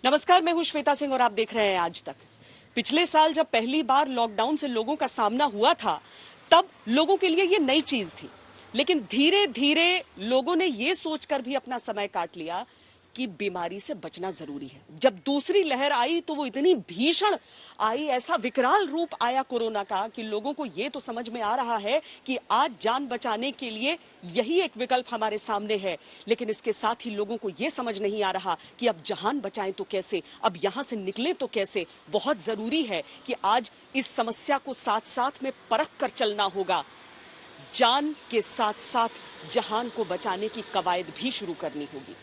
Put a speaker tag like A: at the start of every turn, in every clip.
A: नमस्कार, मैं हूं श्वेता सिंह और आप देख रहे हैं आज तक। पिछले साल जब पहली बार लॉकडाउन से लोगों का सामना हुआ था, तब लोगों के लिए ये नई चीज थी। लेकिन धीरे धीरे लोगों ने ये सोचकर भी अपना समय काट लिया कि बीमारी से बचना जरूरी है। जब दूसरी लहर आई तो वो इतनी भीषण आई, ऐसा विकराल रूप आया कोरोना का कि लोगों को ये तो समझ में आ रहा है कि आज जान बचाने के लिए यही एक विकल्प हमारे सामने है। लेकिन इसके साथ ही लोगों को ये समझ नहीं आ रहा कि अब जान बचाएं तो कैसे, अब यहां से निकलें तो कैसे। बहुत जरूरी है कि आज इस समस्या को साथ साथ में परख कर चलना होगा। जान के साथ साथ जहान को बचाने की कवायद भी शुरू करनी होगी।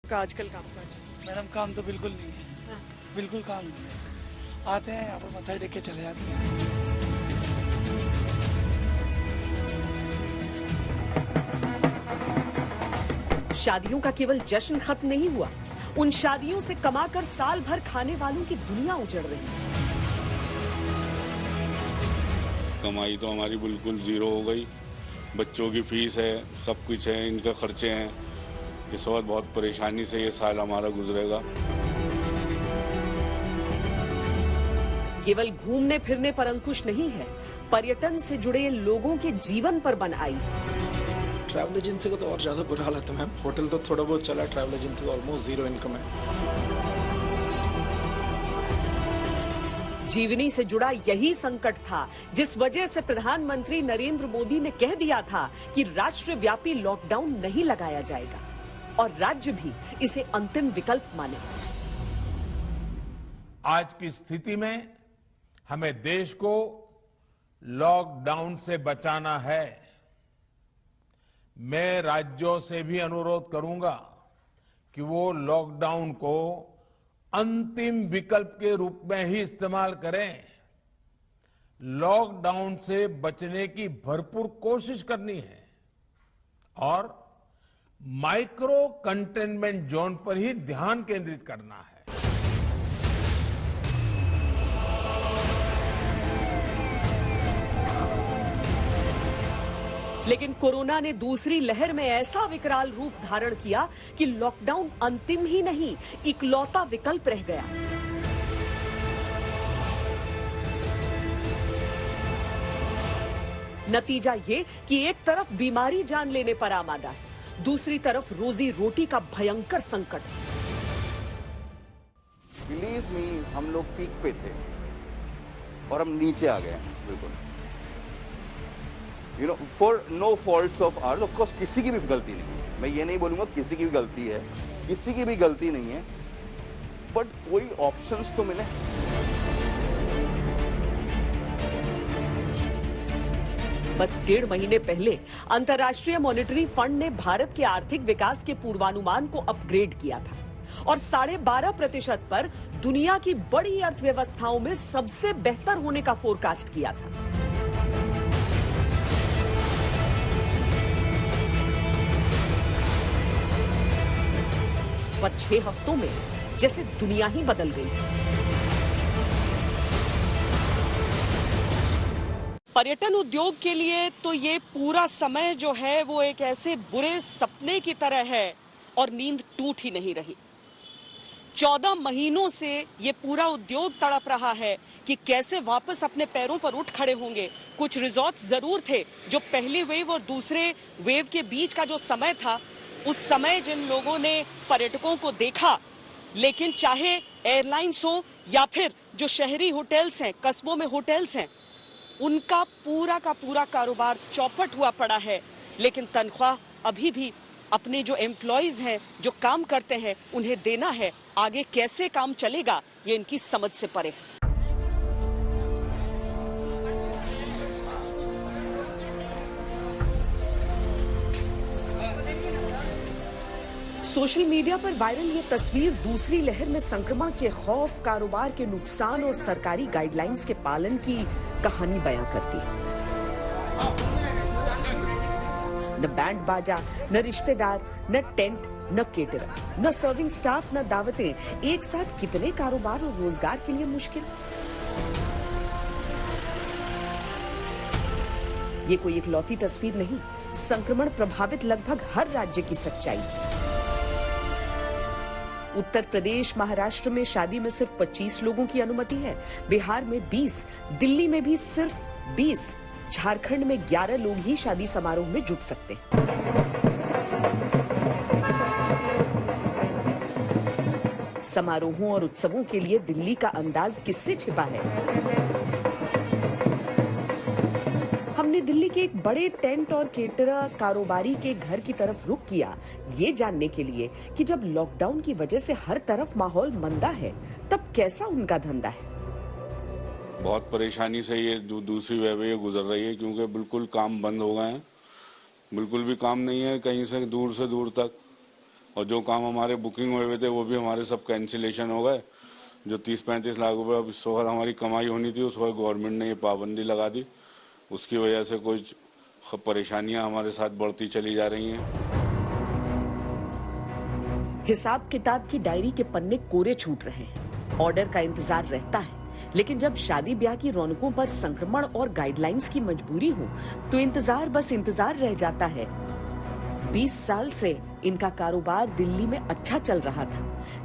A: आजकल कामकाज
B: मैडम काम तो बिल्कुल नहीं है।
A: हाँ।
B: बिल्कुल काम नहीं है। आते हैं यहाँ पर मत्था टेक के चले जाते हैं।
A: शादियों का केवल जश्न खत्म नहीं हुआ, उन शादियों से कमाकर साल भर खाने वालों की दुनिया उजड़ रही है।
C: कमाई तो हमारी बिल्कुल जीरो हो गई। बच्चों की फीस है, सब कुछ है, इनके खर्चे हैं। इस वक्त बहुत परेशानी से ये साल हमारा गुजरेगा।
A: केवल घूमने फिरने पर अंकुश नहीं है, पर्यटन से जुड़े लोगों के जीवन पर बन आई।
D: ट्रैवल एजेंसी को तो और ज्यादा बुरा हालत है मैम। होटल तो थोड़ा बहुत चला, travel agency almost zero income है।
A: जीवनी से जुड़ा यही संकट था जिस वजह से प्रधानमंत्री नरेंद्र मोदी ने कह दिया था कि राष्ट्रव्यापी लॉकडाउन नहीं लगाया जाएगा और राज्य भी इसे अंतिम विकल्प माने।
E: आज की स्थिति में हमें देश को लॉकडाउन से बचाना है। मैं राज्यों से भी अनुरोध करूंगा कि वो लॉकडाउन को अंतिम विकल्प के रूप में ही इस्तेमाल करें। लॉकडाउन से बचने की भरपूर कोशिश करनी है और माइक्रो कंटेनमेंट जोन पर ही ध्यान केंद्रित करना है।
A: लेकिन कोरोना ने दूसरी लहर में ऐसा विकराल रूप धारण किया कि लॉकडाउन अंतिम ही नहीं, इकलौता विकल्प रह गया। नतीजा ये कि एक तरफ बीमारी जान लेने पर आमादा है, दूसरी तरफ रोजी रोटी का भयंकर संकट।
F: बिलीव मी, हम लोग पीक पे थे और हम नीचे आ गए हैं बिल्कुल। You know, for no faults of ours. Of course किसी की भी गलती नहीं है, मैं ये नहीं बोलूंगा किसी की भी गलती है, किसी की भी गलती नहीं है, बट कोई ऑप्शंस तो मिले।
A: बस 1.5 महीने पहले अंतर्राष्ट्रीय मॉनेटरी फंड ने भारत के आर्थिक विकास के पूर्वानुमान को अपग्रेड किया था और 12.5% पर दुनिया की बड़ी अर्थव्यवस्थाओं में सबसे बेहतर होने का फोरकास्ट किया था। पर 6 हफ्तों में जैसे दुनिया ही बदल गई। पर्यटन उद्योग के लिए तो ये पूरा समय जो है वो एक ऐसे बुरे सपने की तरह है और नींद टूट ही नहीं रही। 14 महीनों से ये पूरा उद्योग तड़प रहा है कि कैसे वापस अपने पैरों पर उठ खड़े होंगे। कुछ रिजॉर्ट्स जरूर थे जो पहली वेव और दूसरे वेव के बीच का जो समय था, उस समय जिन लोगों ने पर्यटकों को देखा, लेकिन चाहे एयरलाइंस हो या फिर जो शहरी होटल्स हैं, कस्बों में होटल्स हैं, उनका पूरा का पूरा कारोबार चौपट हुआ पड़ा है, लेकिन तनख्वाह अभी भी अपने जो एम्प्लॉइज हैं, जो काम करते हैं, उन्हें देना है। आगे कैसे काम चलेगा ये इनकी समझ से परे है। सोशल मीडिया पर वायरल ये तस्वीर दूसरी लहर में संक्रमण के खौफ, कारोबार के नुकसान और सरकारी गाइडलाइंस के पालन की कहानी बयां करती है। न बैंड बाजा, न रिश्तेदार, न टेंट, न केटरर, न सर्विंग स्टाफ, न दावतें। एक साथ कितने कारोबार और रोजगार के लिए मुश्किल। ये कोई इकलौती तस्वीर नहीं, संक्रमण प्रभावित लगभग हर राज्य की सच्चाई। उत्तर प्रदेश, महाराष्ट्र में शादी में सिर्फ 25 लोगों की अनुमति है, बिहार में 20, दिल्ली में भी सिर्फ 20, झारखंड में 11 लोग ही शादी समारोह में जुट सकते हैं। समारोहों और उत्सवों के लिए दिल्ली का अंदाज किससे छिपा है? हमने दिल्ली के एक बड़े टेंट और केटरर कारोबारी के घर की तरफ रुख किया, ये जानने के लिए कि जब लॉकडाउन की वजह से हर तरफ माहौल मंदा है, तब कैसा उनका धंधा है।
C: बहुत परेशानी से ये दूसरी वेव ये गुजर रही है, क्योंकि बिल्कुल काम बंद हो गए हैं, बिल्कुल भी काम नहीं है कहीं से दूर तक। और जो काम हमारे बुकिंग हुए थे वो भी हमारे सब कैंसिलेशन हो गए। जो 30-35 लाख रुपए अब इस वक्त हमारी कमाई होनी थी, उस वक्त गवर्नमेंट ने ये पाबंदी लगा दी। उसकी वजह से कुछ परेशानियां हमारे साथ बढ़ती चली जा रही हैं।
A: हिसाब किताब की डायरी के पन्ने कोरे छूट रहे हैं, ऑर्डर का इंतजार रहता है, लेकिन जब शादी ब्याह की रौनकों पर संक्रमण और गाइडलाइंस की मजबूरी हो, तो इंतजार बस इंतजार रह जाता है। 20 साल से इनका कारोबार दिल्ली में अच्छा चल रहा था,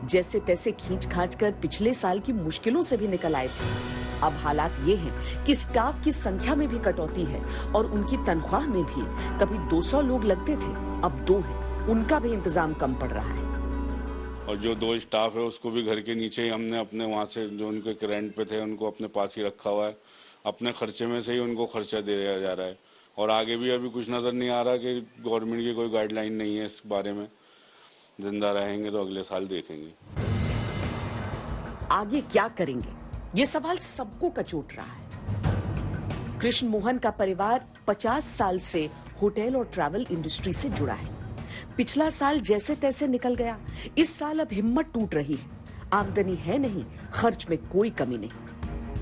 A: जैसे तैसे खींच खांच कर पिछले साल की मुश्किलों से भी निकल आए थे। अब हालात ये हैं कि स्टाफ की संख्या में भी कटौती है और उनकी तनख्वाह में भी। कभी 200 लोग लगते थे, अब 2 हैं, उनका भी इंतजाम कम पड़ रहा है।
C: और जो 2 स्टाफ है उसको भी घर के नीचे ही हमने अपने वहाँ से जो उनके रेंट पे थे उनको अपने पास ही रखा हुआ है। अपने खर्चे में से ही उनको खर्चा दिया जा रहा है। और आगे भी अभी कुछ नजर नहीं आ रहा कि गवर्नमेंट की कोई गाइडलाइन नहीं है इस बारे में। जिंदा रहेंगे तो अगले साल देखेंगे
A: आगे क्या करेंगे, ये सवाल सबको कचोट रहा है। कृष्ण मोहन का परिवार 50 साल से होटल और ट्रैवल इंडस्ट्री से जुड़ा है। पिछला साल जैसे तैसे निकल गया, इस साल अब हिम्मत टूट रही है। आमदनी है नहीं, खर्च में कोई कमी नहीं।